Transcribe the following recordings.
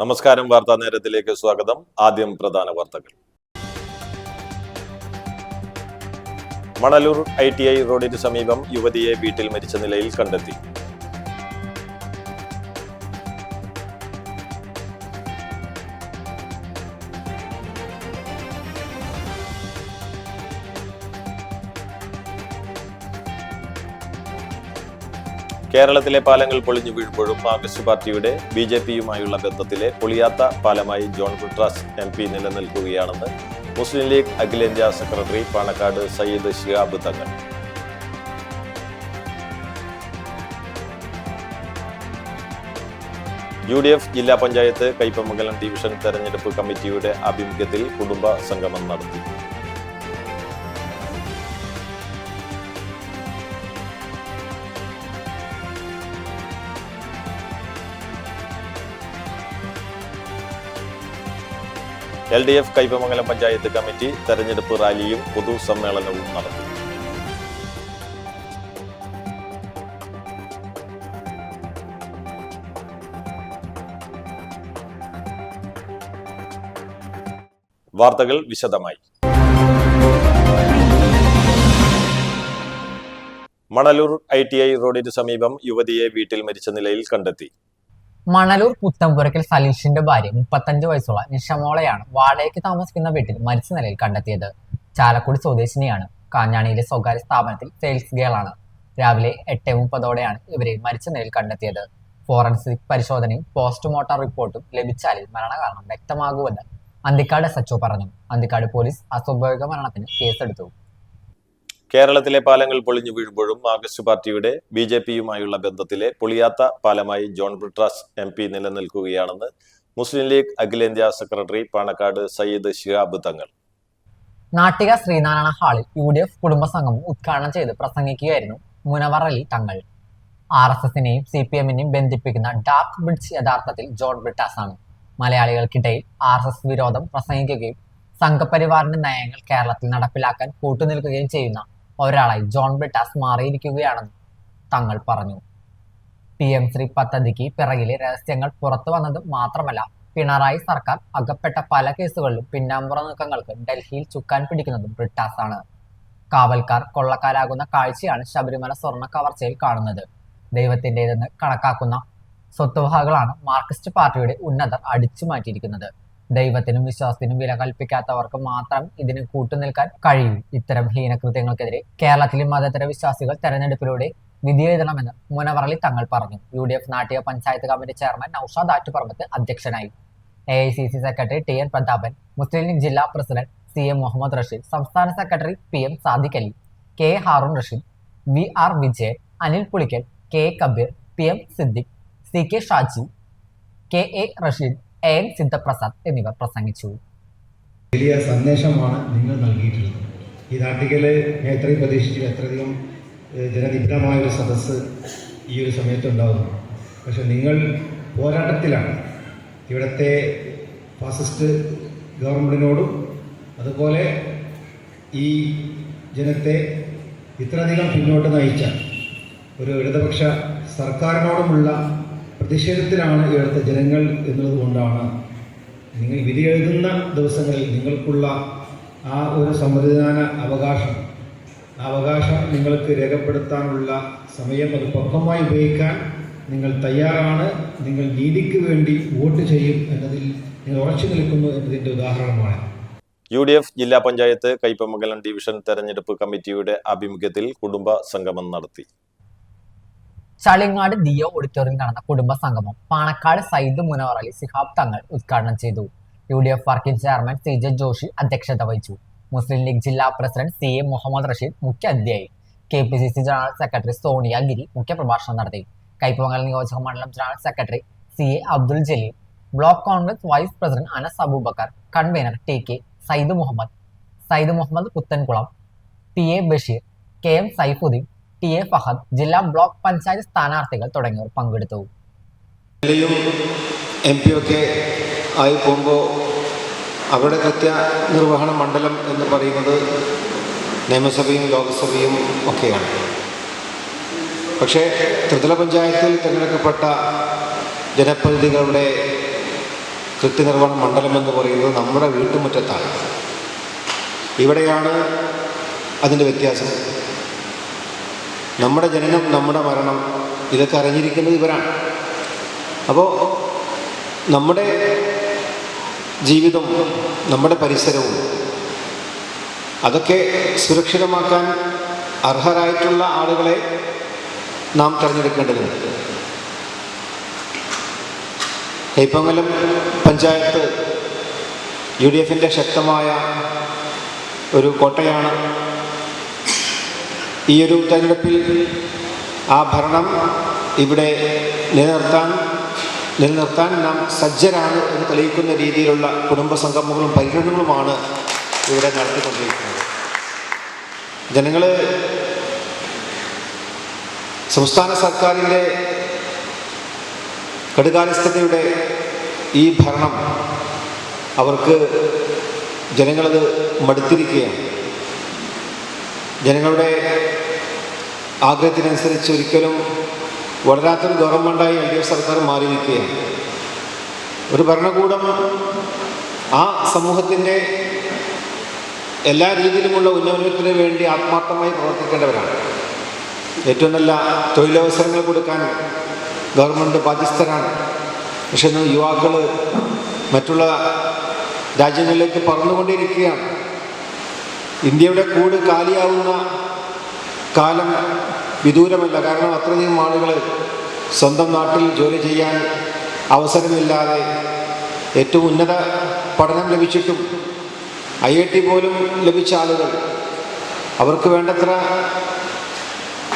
നമസ്കാരം. വാർത്താ നേരത്തിലേക്ക് സ്വാഗതം. ആദ്യം പ്രധാന വാർത്തകൾ. മണലൂർ ITI റോഡിന് സമീപം യുവതിയെ വീട്ടിൽ മരിച്ച നിലയിൽ കണ്ടെത്തി. കേരളത്തിലെ പാലങ്ങൾ പൊളിഞ്ഞു വീഴുമ്പോഴും മാർക്സിസ്റ്റ് പാർട്ടിയുടെ BJPയുമായുള്ള ബന്ധത്തിലെ പൊളിയാത്ത പാലമായി ജോൺ ബ്രിട്ടാസ് MP നിലനിൽക്കുകയാണെന്ന് മുസ്ലിം ലീഗ് അഖിലേന്ത്യാ സെക്രട്ടറി പാണക്കാട് സയ്യിദ് ശിഹാബ് തങ്ങൾ. UDF ജില്ലാ പഞ്ചായത്ത് കയ്പമംഗലം ഡിവിഷൻ തെരഞ്ഞെടുപ്പ് കമ്മിറ്റിയുടെ ആഭിമുഖ്യത്തിൽ കുടുംബ സംഗമം നടത്തി. LDF കയ്പമംഗലം പഞ്ചായത്ത് കമ്മിറ്റി തെരഞ്ഞെടുപ്പ് റാലിയും പൊതുസമ്മേളനവും നടത്തി. വാർത്തകൾ വിശദമായി. മണലൂർ ITI റോഡിന് സമീപം യുവതിയെ വീട്ടിൽ മരിച്ച നിലയിൽ കണ്ടെത്തി. മണലൂർ പുത്തമ്പുരക്കൽ സലീഷിന്റെ ഭാര്യ 35 വയസ്സുള്ള നിഷമോളെയാണ് വാടകയ്ക്ക് താമസിക്കുന്ന വീട്ടിൽ മരിച്ച നിലയിൽ കണ്ടെത്തിയത്. ചാലക്കുടി സ്വദേശിനിയാണ്. കാഞ്ഞാണിയിലെ സ്വകാര്യ സ്ഥാപനത്തിൽ സെയിൽസ് ഗേളാണ്. രാവിലെ 8:30ഓടെയാണ് ഇവരെ മരിച്ച നിലയിൽ കണ്ടെത്തിയത്. ഫോറൻസിക് പരിശോധനയും പോസ്റ്റ്മോർട്ടം റിപ്പോർട്ടും ലഭിച്ചാലേ മരണകാരണം വ്യക്തമാകുമെന്ന് അന്തിക്കാട് SHO പറഞ്ഞു. അന്തിക്കാട് പോലീസ് അസ്വാഭാവിക മരണത്തിന് കേസെടുത്തു. കേരളത്തിലെ പാലങ്ങൾ പൊളിഞ്ഞു വീഴുമ്പോഴും മാർക്സിസ്റ്റ് പാർട്ടിയുടെ BJPയുമായുള്ള ബന്ധത്തിലെ പൊളിയാത്ത പാലമായി ജോൺ ബ്രിട്ടാസ് MP നിലനിൽക്കുകയാണെന്ന് മുസ്ലിം ലീഗ് അഖിലേന്ത്യാ സെക്രട്ടറി പാണക്കാട് സയ്യിദ് ശിഹാബ് തങ്ങൾ. നാട്ടിക ശ്രീനാരായണ ഹാളിൽ UDF കുടുംബസംഗമം ഉദ്ഘാടനം ചെയ്ത് പ്രസംഗിക്കുകയായിരുന്നു മുനവർ അലി തങ്ങൾ. RSSനെയും CPMനെയും ബന്ധിപ്പിക്കുന്ന ഡാർക്ക് ബ്രിഡ്ജ് യഥാർത്ഥത്തിൽ ജോൺ ബ്രിട്ടാസ് ആണ്. മലയാളികൾക്കിടയിൽ RSS വിരോധം പ്രസംഗിക്കുകയും സംഘപരിവാറിന്റെ നയങ്ങൾ കേരളത്തിൽ നടപ്പിലാക്കാൻ കൂട്ടുനിൽക്കുകയും ചെയ്യുന്ന ഒരാളായി ജോൺ ബ്രിട്ടാസ് മാറിയിരിക്കുകയാണെന്ന് തങ്ങൾ പറഞ്ഞു. PM ശ്രീ പദ്ധതിക്ക് പിറകിലെ രഹസ്യങ്ങൾ പുറത്തു വന്നത് മാത്രമല്ല, പിണറായി സർക്കാർ അകപ്പെട്ട പല കേസുകളിലും പിന്നാമ്പുറ നീക്കങ്ങൾക്ക് ഡൽഹിയിൽ ചുക്കാൻ പിടിക്കുന്നതും ബ്രിട്ടാസ് ആണ്. കാവൽക്കാർ കൊള്ളക്കാരാകുന്ന കാഴ്ചയാണ് ശബരിമല സ്വർണ്ണ കവർച്ചയിൽ കാണുന്നത്. ദൈവത്തിൻ്റെതെന്ന് കണക്കാക്കുന്ന സ്വത്തുവകകളാണ് മാർക്സിസ്റ്റ് പാർട്ടിയുടെ ഉന്നതർ അടിച്ചു മാറ്റിയിരിക്കുന്നത്. ദൈവത്തിനും വിശ്വാസത്തിനും വില കൽപ്പിക്കാത്തവർക്ക് മാത്രം ഇതിന് കൂട്ടുനിൽക്കാൻ കഴിയൂ. ഇത്തരം ഹീനകൃത്യങ്ങൾക്കെതിരെ കേരളത്തിലെ മതേതര വിശ്വാസികൾ തെരഞ്ഞെടുപ്പിലൂടെ വിധിയെഴുതണമെന്ന് മുനവർ അലി തങ്ങൾ പറഞ്ഞു. UDF Nattika panchayat committee chairman Noushad Attuparambath അധ്യക്ഷനായി. AICC secretary TN Prathapan, Muslim League ജില്ലാ പ്രസിഡന്റ് CA മുഹമ്മദ് റഷീദ്, സംസ്ഥാന secretary PM Sadiq Ali, K Haroon Rasheed, VR Vijayan, Anil Pulikkal, K Kabeer, PM Siddique, CK Shaji, KA Rasheed, AN Sidhaprasad എന്നിവർ പ്രസംഗിച്ചു. വലിയ സന്ദേശമാണ് നിങ്ങൾ നൽകിയിട്ടുള്ളത്. ഈ നാട്ടിലെ ഞാൻ എത്രയും പ്രതീക്ഷിച്ചു എത്രയധികം ജനനിബിഡമായൊരു സദസ്സ് ഈ ഒരു സമയത്തുണ്ടാകുന്നു. പക്ഷെ നിങ്ങൾ പോരാട്ടത്തിലാണ്. ഇവിടുത്തെ ഫാസിസ്റ്റ് ഗവൺമെൻറ്റിനോടും അതുപോലെ ഈ ജനത്തെ ഇത്രയധികം പിന്നോട്ട് നയിച്ച ഒരു ഇടതുപക്ഷ സർക്കാരിനോടുമുള്ള പ്രതിഷേധത്തിലാണ് ഇവിടുത്തെ ജനങ്ങൾ എന്നുള്ളത് കൊണ്ടാണ് നിങ്ങൾ വിധി എഴുതുന്ന ദിവസങ്ങളിൽ നിങ്ങൾക്കുള്ള ആ ഒരു സമ്മതിദാന അവകാശം, ആ അവകാശം നിങ്ങൾക്ക് രേഖപ്പെടുത്താനുള്ള സമയം അത് പക്വമായി ഉപയോഗിക്കാൻ നിങ്ങൾ തയ്യാറാണ്. നിങ്ങൾ നീതിക്ക് വേണ്ടി വോട്ട് ചെയ്യും എന്നതിൽ നിങ്ങൾ ഉറച്ചു നിൽക്കുന്നു എന്നതിൻ്റെ ഉദാഹരണമാണ്. UDF ജില്ലാ പഞ്ചായത്ത് കയ്പമംഗലം ഡിവിഷൻ തെരഞ്ഞെടുപ്പ് കമ്മിറ്റിയുടെ ആഭിമുഖ്യത്തിൽ കുടുംബ സംഗമം നടത്തി. ചളിങ്ങാട് ദിയോ ഓഡിറ്റോറിയം നടന്ന കുടുംബ സംഗമം പാണക്കാട് സയ്യിദ് മുനവർ അലി ശിഹാബ് തങ്ങൾ ഉദ്ഘാടനം ചെയ്തു. UDF working chairman CJ Joshi അധ്യക്ഷത വഹിച്ചു. മുസ്ലിം ലീഗ് ജില്ലാ പ്രസിഡന്റ് CA മുഹമ്മദ് റഷീദ് മുഖ്യ അതിഥിയായി. KPCC general secretary Sonia Giri മുഖ്യപ്രഭാഷണം നടത്തി. കയ്പമംഗലം നിയോജക മണ്ഡലം general secretary CA Abdul Jaleel, block Congress vice president Anas Abubakar, convener TK Sayyid Muhammad Puthankulam, PA Basheer, KM Saifuddeen, TA Fahad, ജില്ലാ ബ്ലോക്ക് പഞ്ചായത്ത് സ്ഥാനാർത്ഥികൾ തുടങ്ങിയവർ പങ്കെടുത്തു. MP ഒക്കെ ആയി പോകുമ്പോൾ അവരുടെ കൃത്യനിർവഹണ മണ്ഡലം എന്ന് പറയുന്നത് നിയമസഭയും ലോക്സഭയും ഒക്കെയാണ്. പക്ഷേ ത്രിതല പഞ്ചായത്തിൽ തിരഞ്ഞെടുക്കപ്പെട്ട ജനപ്രതിനിധികളുടെ കൃത്യനിർവഹണ മണ്ഡലം എന്ന് പറയുന്നത് നമ്മുടെ വീട്ടുമുറ്റത്താണ്. ഇവിടെയാണ് അതിൻ്റെ വ്യത്യാസം. നമ്മുടെ ജനനം, നമ്മുടെ മരണം, ഇതൊക്കെ അറിഞ്ഞിരിക്കുന്നത് ഇവരാണ്. അപ്പോൾ നമ്മുടെ ജീവിതം, നമ്മുടെ പരിസരവും അതൊക്കെ സുരക്ഷിതമാക്കാൻ അർഹരായിട്ടുള്ള ആളുകളെ നാം തിരഞ്ഞെടുക്കേണ്ടതുണ്ട്. കയ്പമംഗലം പഞ്ചായത്ത് UDFൻ്റെ ശക്തമായ ഒരു കോട്ടയാണ്. ഈ ഒരു തെരഞ്ഞെടുപ്പിൽ ആ ഭരണം ഇവിടെ നിലനിർത്താൻ നാം സജ്ജരാണ് എന്ന് തെളിയിക്കുന്ന രീതിയിലുള്ള കുടുംബസംഗമങ്ങളും പര്യടനങ്ങളുമാണ് ഇവിടെ നടത്തിക്കൊണ്ടിരിക്കുന്നത്. ജനങ്ങൾ സംസ്ഥാന സർക്കാരിൻ്റെ കെടുകാര്യസ്ഥതയുടെ ഈ ഭരണം അവർക്ക് ജനങ്ങളത് മടുത്തിരിക്കുകയാണ്. ജനങ്ങളുടെ ആഗ്രഹത്തിനനുസരിച്ച് ഒരിക്കലും വളരാത്തൊരു ഗവൺമെൻറ്റായി LDF സർക്കാർ മാറിയിരിക്കുകയാണ്. ഒരു ഭരണകൂടം ആ സമൂഹത്തിൻ്റെ എല്ലാ രീതിയിലുമുള്ള ഉന്നമനത്തിന് വേണ്ടി ആത്മാർത്ഥമായി പ്രവർത്തിക്കേണ്ടവരാണ്. ഏറ്റവും നല്ല തൊഴിലവസരങ്ങൾ കൊടുക്കാൻ ഗവൺമെൻറ് ബാധ്യസ്ഥരാണ്. പക്ഷെ ഇന്ന് യുവാക്കൾ മറ്റുള്ള രാജ്യങ്ങളിലേക്ക് പറന്നുകൊണ്ടിരിക്കുകയാണ്. ഇന്ത്യയുടെ കൂട് കാലിയാവുന്ന കാലം വിദൂരമല്ല. കാരണം അത്രയധികം ആളുകൾ സ്വന്തം നാട്ടിൽ ജോലി ചെയ്യാൻ അവസരമില്ലാതെ ഏറ്റവും ഉന്നത പഠനം ലഭിച്ചിട്ടും IIT പോലും ലഭിച്ച ആളുകൾ അവർക്ക് വേണ്ടത്ര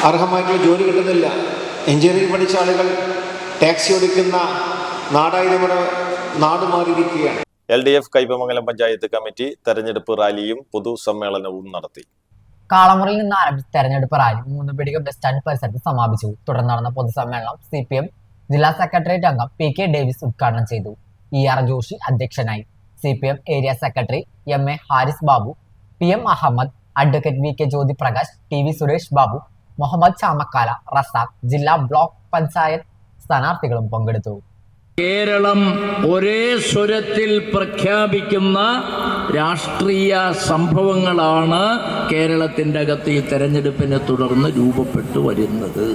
അർഹമായിട്ടുള്ള ജോലി കിട്ടുന്നില്ല. എഞ്ചിനീയറിംഗ് പഠിച്ച ആളുകൾ ടാക്സി ഓടിക്കുന്ന നാടായി നമ്മുടെ നാട് മാറിയിരിക്കുകയാണ്. LDF കയ്പമംഗലം പഞ്ചായത്ത് കമ്മിറ്റി തെരഞ്ഞെടുപ്പ് റാലിയും പൊതുസമ്മേളനവും നടത്തി. കാളമുറിയിൽ നിന്ന് ആരംഭിച്ച തെരഞ്ഞെടുപ്പ് റാലി മൂന്നുപീടിക ബസ് സ്റ്റാൻഡ് പരിസരത്ത് സമാപിച്ചു. തുടർന്ന് നടന്ന പൊതുസമ്മേളനം CPM ജില്ലാ സെക്രട്ടേറിയറ്റ് അംഗം PK ഡേവിസ് ഉദ്ഘാടനം ചെയ്തു. ER ജോഷി അധ്യക്ഷനായി. CPM area secretary MA Haris Babu, PM Ahammed, advocate VK Jyothi Prakash, TV Suresh Babu, Muhammad Chamakkala, Razak, ജില്ലാ ബ്ലോക്ക് പഞ്ചായത്ത് സ്ഥാനാർത്ഥികളും പങ്കെടുത്തു. കേരളം ഒരേ സ്വരത്തിൽ പ്രഖ്യാപിക്കുന്ന രാഷ്ട്രീയ സംഭവങ്ങളാണ് കേരളത്തിൻ്റെ അകത്ത് ഈ തെരഞ്ഞെടുപ്പിനെ തുടർന്ന് രൂപപ്പെട്ടു വരുന്നത്.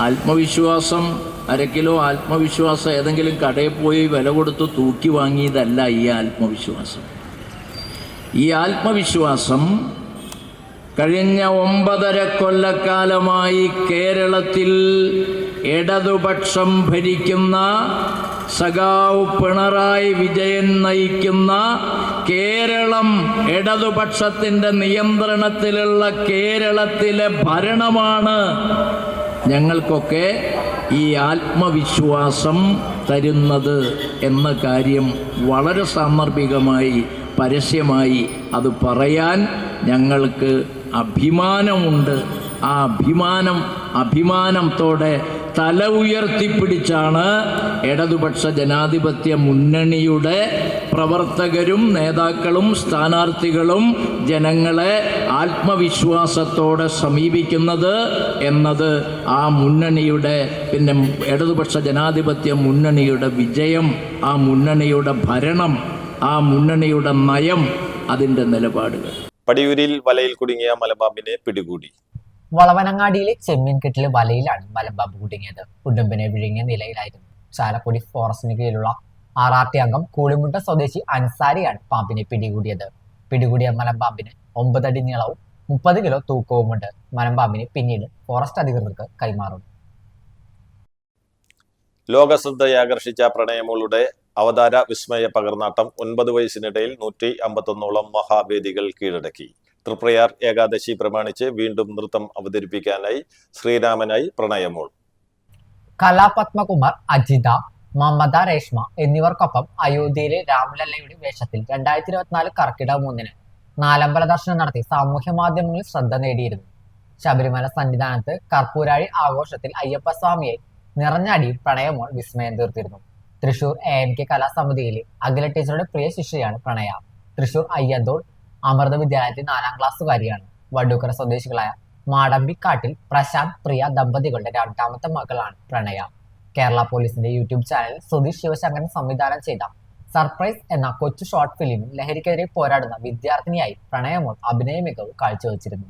ആത്മവിശ്വാസം, 1/2 കിലോ ആത്മവിശ്വാസം ഏതെങ്കിലും കടയിൽ പോയി വില കൊടുത്ത് തൂക്കി വാങ്ങിയതല്ല ഈ ആത്മവിശ്വാസം. ഈ ആത്മവിശ്വാസം കഴിഞ്ഞ 9.5 കൊല്ലക്കാലമായി കേരളത്തിൽ ഇടതുപക്ഷം ഭരിക്കുന്ന സഖാവ് പിണറായി വിജയൻ നയിക്കുന്ന കേരളം ഇടതുപക്ഷത്തിൻ്റെ നിയന്ത്രണത്തിലുള്ള കേരളത്തിലെ ഭരണമാണ് ഞങ്ങൾക്കൊക്കെ ഈ ആത്മവിശ്വാസം തരുന്നത് എന്ന കാര്യം വളരെ സാന്ദർഭികമായി പരസ്യമായി അത് പറയാൻ ഞങ്ങൾക്ക് അഭിമാനമുണ്ട്. ആ അഭിമാനത്തോടെ തല ഉയർത്തിപ്പിടിച്ചാണ് ഇടതുപക്ഷ ജനാധിപത്യ മുന്നണിയുടെ പ്രവർത്തകരും നേതാക്കളും സ്ഥാനാർത്ഥികളും ജനങ്ങളെ ആത്മവിശ്വാസത്തോടെ സമീപിക്കുന്നത് എന്നത് ആ മുന്നണിയുടെ, പിന്നെ ഇടതുപക്ഷ ജനാധിപത്യ മുന്നണിയുടെ വിജയം, ആ മുന്നണിയുടെ ഭരണം, ആ മുന്നണിയുടെ നയം, അതിൻ്റെ നിലപാടുകൾ. പടിയൂരിൽ വലയിൽ കുടുങ്ങിയ മലമ്പാമ്പിനെ പിടികൂടി. വളവനങ്ങാടിയിലെ ചെമ്മീൻകെട്ടിലെ വലയിലാണ് മലമ്പാമ്പ് കുടുങ്ങിയത്. ഉടുമ്പിനെ വിഴുങ്ങിയ നിലയിലായിരുന്നു. ചാലക്കുടി ഫോറസ്റ്റിന് കീഴിലുള്ള RRT അംഗം കൂളിമുട്ട സ്വദേശി അൻസാരിയാണ് പാമ്പിനെ പിടികൂടിയത്. പിടികൂടിയ മലമ്പാമ്പിന് 9 അടി നീളവും 30 കിലോ തൂക്കവുമുണ്ട്. മലമ്പാമ്പിനെ പിന്നീട് ഫോറസ്റ്റ് അധികൃതർക്ക് കൈമാറും. ലോകശ്രദ്ധയാകർഷിച്ച പ്രണയമോളുടെ അവതാര വിസ്മയ പകർന്നാട്ടം 9 വയസ്സിനിടയിൽ 151 മഹാവേദികൾ കീഴടക്കി. തൃപ്രയാർ ഏകാദശി പ്രമാണിച്ച് വീണ്ടും നൃത്തം അവതരിപ്പിക്കാനായി ശ്രീരാമനായി പ്രണയമോൾ. കലാപത്മകുമാർ, അജിത, മമത രേഷ്മ എന്നിവർക്കൊപ്പം അയോധ്യയിലെ രാമലല്ലയുടെ വേഷത്തിൽ 2024 കർക്കിടക 3-ന് നാലമ്പല ദർശനം നടത്തി സാമൂഹ്യ മാധ്യമങ്ങളിൽ ശ്രദ്ധ നേടിയിരുന്നു. ശബരിമല സന്നിധാനത്ത് കർപ്പൂരാഴി ആഘോഷത്തിൽ അയ്യപ്പസ്വാമിയെ നിറഞ്ഞാടിയും പ്രണയമോൾ വിസ്മയം തീർത്തിരുന്നു. തൃശൂർ ANK കലാസമിതിയിലെ അഖില ടീച്ചറുടെ പ്രിയ ശിഷ്യയാണ് പ്രണയ. തൃശൂർ അയ്യന്തോൾ അമൃത വിദ്യാലയത്തിൽ 4ാം ക്ലാസ്സുകാരിയാണ്. വടൂക്കര സ്വദേശികളായ മാടമ്പിക്കാട്ടിൽ പ്രശാന്ത്, പ്രിയ ദമ്പതികളുടെ 2ാമത്തെ മകളാണ് പ്രണയ. കേരള പോലീസിന്റെ യൂട്യൂബ് ചാനൽ സുധീഷ് ശിവശങ്കരൻ സംവിധാനം ചെയ്ത സർപ്രൈസ് എന്ന കൊച്ചു ഷോർട്ട് ഫിലിമിൽ ലഹരിക്കെതിരെ പോരാടുന്ന വിദ്യാർത്ഥിനിയായി പ്രണയമോൾ അഭിനയ മികവ് കാഴ്ചവെച്ചിരുന്നു.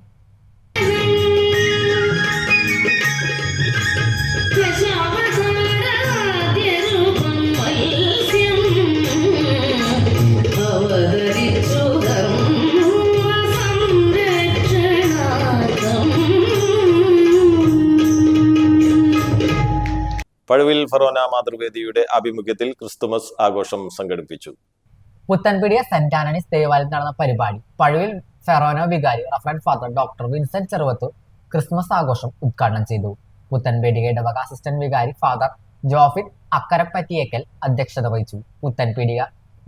പഴുവിൽ ഫെറോന മാതൃവേദിയുടെ ആഭിമുഖ്യത്തിൽ ക്രിസ്തുമസ് ആഘോഷം സംഘടിപ്പിച്ചു. പുത്തൻപീടിയ സെന്റ് ആന്റണീസ് ദേവാലയത്തിൽ നടന്ന പരിപാടി പഴുവിൽ ഫെറോന വികാരി റഫറന്റ് father doctor Vincent Cheruvathur Christmas ആഘോഷം ഉദ്ഘാടനം ചെയ്തു. പുത്തൻപീടിക ഇടവക അസിസ്റ്റന്റ് വികാരി ഫാദർ ജോഫിൻ അക്കരപ്പറ്റിയേക്കൽ അധ്യക്ഷത വഹിച്ചു. പുത്തൻപീടിക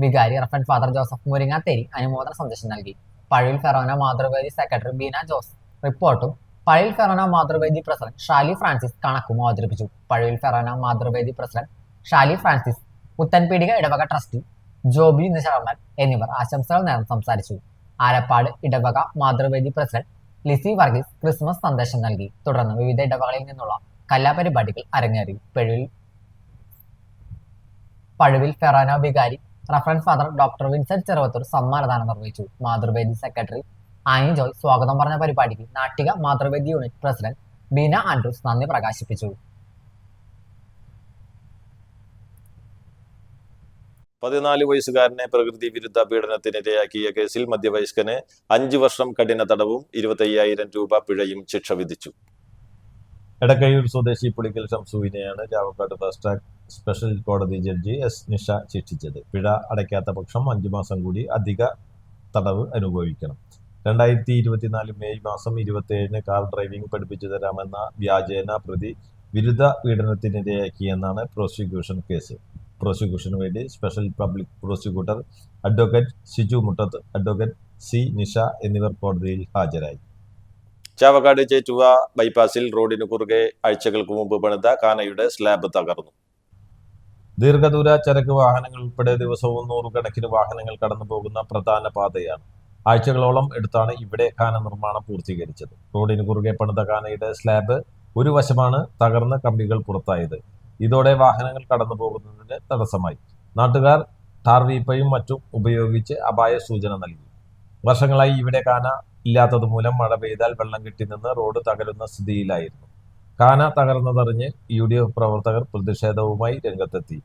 വികാരി റഫറന്റ് ഫാദർ ജോസഫ് മുരിങ്ങാത്തേരി അനുമോദന സന്ദേശം നൽകി. പഴുവിൽ ഫെറോന മാതൃവേദി സെക്രട്ടറി ബീന ജോസ് റിപ്പോർട്ടും പഴുവിൽ ഫെറോന മാതൃവേദി പ്രസിഡന്റ് ഷാലി ഫ്രാൻസിസ് കണക്കും അവതരിപ്പിച്ചു. പഴുവിൽ ഫെറോന മാതൃവേദി പ്രസിഡന്റ് ഷാലി ഫ്രാൻസിസ്, പുത്തൻപീടിക ഇടവക ട്രസ്റ്റി ജോബി നിശർമ്മൻ എന്നിവർ ആശംസകൾ നേർന്ന് സംസാരിച്ചു. ആലപ്പാട് ഇടവക മാതൃവേദി പ്രസിഡന്റ് ലിസി വർഗീസ് ക്രിസ്മസ് സന്ദേശം നൽകി. തുടർന്ന് വിവിധ ഇടവകളിൽ നിന്നുള്ള കലാപരിപാടികൾ അരങ്ങേറി. പഴുവിൽ ഫെറോന വികാരി റഫറന്റ് ഫാദർ ഡോക്ടർ വിൻസെന്റ് ചെറുവത്തൂർ സമ്മാനദാനം നിർവഹിച്ചു. മാതൃവേദി സെക്രട്ടറി ആനി ജോയ് സ്വാഗതം പറഞ്ഞ പരിപാടിക്ക് Nattika Mathruvedi unit president Beena Andrews നന്ദി പ്രകാശിപ്പിച്ചു. 14 വയസ്സുകാരനെ പ്രകൃതി വിരുദ്ധ പീഡനത്തിനിരയാക്കിയ കേസിൽ മധ്യവയസ്കന് 5 വർഷം കഠിന തടവും 25,000 രൂപ പിഴയും ശിക്ഷ വിധിച്ചു. എടക്കയൂർ സ്വദേശി പുളിക്കൽ ഷംസുവിനെയാണ് ചാവക്കാട് ഫാസ്റ്റ് ട്രാക്ക് സ്പെഷ്യൽ കോടതി ജഡ്ജി എസ് നിഷ ശിക്ഷിച്ചത്. പിഴ അടയ്ക്കാത്ത പക്ഷം 5 മാസം കൂടി അധിക തടവ് അനുഭവിക്കണം. 2024 മെയ് മാസം 27 കാർ ഡ്രൈവിംഗ് പഠിപ്പിച്ചു തരാമെന്ന വ്യാജേന പ്രതി വിരുദ്ധ പീഡനത്തിനിരയാക്കിയെന്നാണ് പ്രോസിക്യൂഷൻ കേസ്. പ്രോസിക്യൂഷന് വേണ്ടി special public prosecutor advocate Siju Muttath, advocate C Nisha എന്നിവർ കോടതിയിൽ ഹാജരായി. ചാവക്കാട് ചേറ്റുവ ബൈപ്പാസിൽ റോഡിന് കുറുകെ ആഴ്ചകൾക്ക് മുമ്പ് പണിത കാനയുടെ സ്ലാബ് തകർന്നു. ദീർഘദൂര ചരക്ക് വാഹനങ്ങൾ ഉൾപ്പെടെ ദിവസവും 100 കണക്കിന് വാഹനങ്ങൾ കടന്നു പോകുന്ന പ്രധാന പാതയാണ്. ആഴ്ചകളോളം എടുത്താണ് ഇവിടെ കാന നിർമ്മാണം പൂർത്തീകരിച്ചത്. റോഡിന് കുറുകെ പണിത കാനയുടെ സ്ലാബ് ഒരു വശമാണ് തകർന്ന കമ്പികൾ പുറത്തായത്. ഇതോടെ വാഹനങ്ങൾ കടന്നു പോകുന്നതിന് തടസ്സമായി. നാട്ടുകാർ ടാർവീപ്പയും മറ്റും ഉപയോഗിച്ച് അപായ സൂചന നൽകി. വർഷങ്ങളായി ഇവിടെ കാന ഇല്ലാത്തതുമൂലം മഴ പെയ്താൽ വെള്ളം കെട്ടിനിന്ന് റോഡ് തകരുന്ന സ്ഥിതിയിലായിരുന്നു. കാന തകർന്നതറിഞ്ഞ് UDF പ്രവർത്തകർ പ്രതിഷേധവുമായി രംഗത്തെത്തി.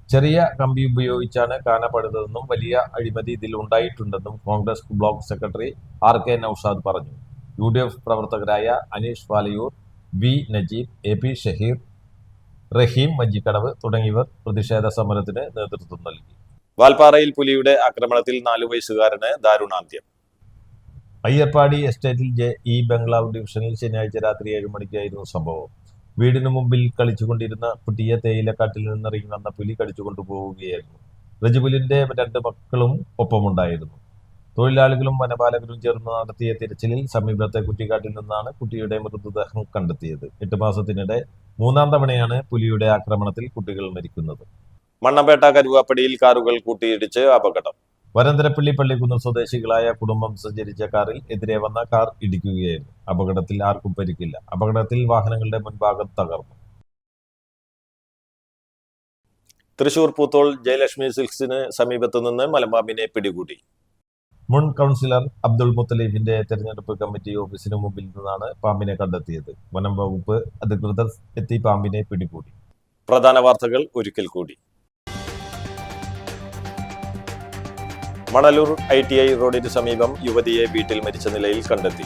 ചെറിയ കമ്പി ഉപയോഗിച്ചാണ് കാന പണിതതെന്നും വലിയ അഴിമതി ഇതിൽ ഉണ്ടായിട്ടുണ്ടെന്നും Congress block secretary RK Noushad പറഞ്ഞു. UDF പ്രവർത്തകരായ അനീഷ് പാലയൂർ, വി നജീബ്, AP ഷഹീർ, റഹീം മഞ്ചിക്കടവ് തുടങ്ങിയവർ പ്രതിഷേധ സമരത്തിന് നേതൃത്വം നൽകി. വാൽപ്പാറയിൽ പുലിയുടെ ആക്രമണത്തിൽ 4 വയസ്സുകാരന് ദാരുണാന്ത്യം. അയ്യർപ്പാടി എസ്റ്റേറ്റിൽ JE ബംഗ്ലാവ് ഡിവിഷനിൽ ശനിയാഴ്ച രാത്രി 7 മണിക്കായിരുന്നു സംഭവം. വീടിനു മുമ്പിൽ കളിച്ചുകൊണ്ടിരുന്ന കുട്ടിയെ തേയിലക്കാട്ടിൽ നിന്നിറങ്ങി വന്ന പുലി കടിച്ചുകൊണ്ടുപോവുകയായിരുന്നു. റജിബുലിന്റെ 2 മക്കളും ഒപ്പമുണ്ടായിരുന്നു. തൊഴിലാളികളും വനപാലകരും ചേർന്ന് നടത്തിയ തിരച്ചിലിൽ സമീപത്തെ കുറ്റിക്കാട്ടിൽ നിന്നാണ് കുട്ടിയുടെ മൃതദേഹം കണ്ടെത്തിയത്. 8 മാസത്തിനിടെ 3ാം തവണയാണ് പുലിയുടെ ആക്രമണത്തിൽ കുട്ടികൾ മരിക്കുന്നത്. മണ്ണമ്പേട്ട കരുവാപ്പടിയിൽ കാറുകൾ കൂട്ടിയിടിച്ച് അപകടം. വരന്തരപ്പള്ളി പള്ളിക്കുന്ന് സ്വദേശികളായ കുടുംബം സഞ്ചരിച്ച കാറിൽ എതിരെ വന്ന കാർ ഇടിക്കുകയായിരുന്നു. അപകടത്തിൽ ആർക്കും പരിക്കില്ല. അപകടത്തിൽ വാഹനങ്ങളുടെ മുൻഭാഗം തകർന്നു. തൃശൂർ പൂത്തോൾ ജയലക്ഷ്മി സിൽക്സിന് സമീപത്തു നിന്ന് മലമ്പാമ്പിനെ പിടികൂടി. മുൻ കൗൺസിലർ അബ്ദുൾ മുത്തലീഫിന്റെ തെരഞ്ഞെടുപ്പ് കമ്മിറ്റി ഓഫീസിന് മുമ്പിൽ നിന്നാണ് പാമ്പിനെ കണ്ടെത്തിയത്. വനം വകുപ്പ് അധികൃതർ എത്തി പാമ്പിനെ പിടികൂടി. പ്രധാന വാർത്തകൾ ഒരിക്കൽ കൂടി. മണലൂർ ITI റോഡിന് സമീപം യുവതിയെ വീട്ടിൽ മരിച്ച നിലയിൽ കണ്ടെത്തി.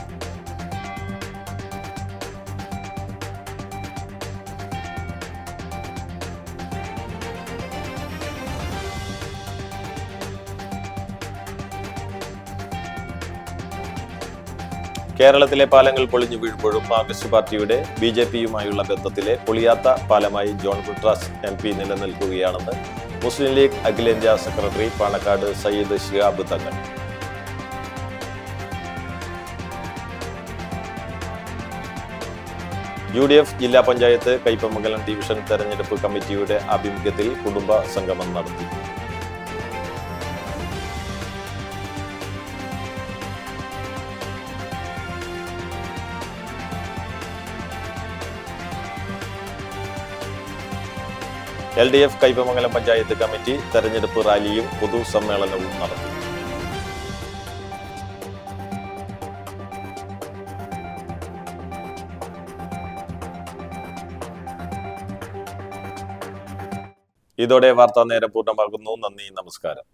കേരളത്തിലെ പാലങ്ങൾ പൊളിഞ്ഞു വീഴുമ്പോഴും മാർക്സിസ്റ്റ് പാർട്ടിയുടെ BJPയുമായുള്ള ബന്ധത്തിലെ പൊളിയാത്ത പാലമായി ജോൺ ബ്രിട്ടാസ് MP നിലനിൽക്കുകയാണെന്ന് മുസ്ലിം ലീഗ് അഖിലേന്ത്യാ സെക്രട്ടറി പാണക്കാട് സയ്യിദ് ശിഹാബ് തങ്ങൾ. UDF ജില്ലാ പഞ്ചായത്ത് കയ്പമംഗലം ഡിവിഷൻ തെരഞ്ഞെടുപ്പ് കമ്മിറ്റിയുടെ ആഭിമുഖ്യത്തിൽ കുടുംബ സംഗമം നടത്തി. LDF കൈപ്പമംഗലം പഞ്ചായത്ത് കമ്മിറ്റി തെരഞ്ഞെടുപ്പ് റാലിയും പൊതുസമ്മേളനവും നടത്തി. ഇതോടെ വാർത്താ നേരം പൂർണ്ണമാകുന്നു. നന്ദി, നമസ്കാരം.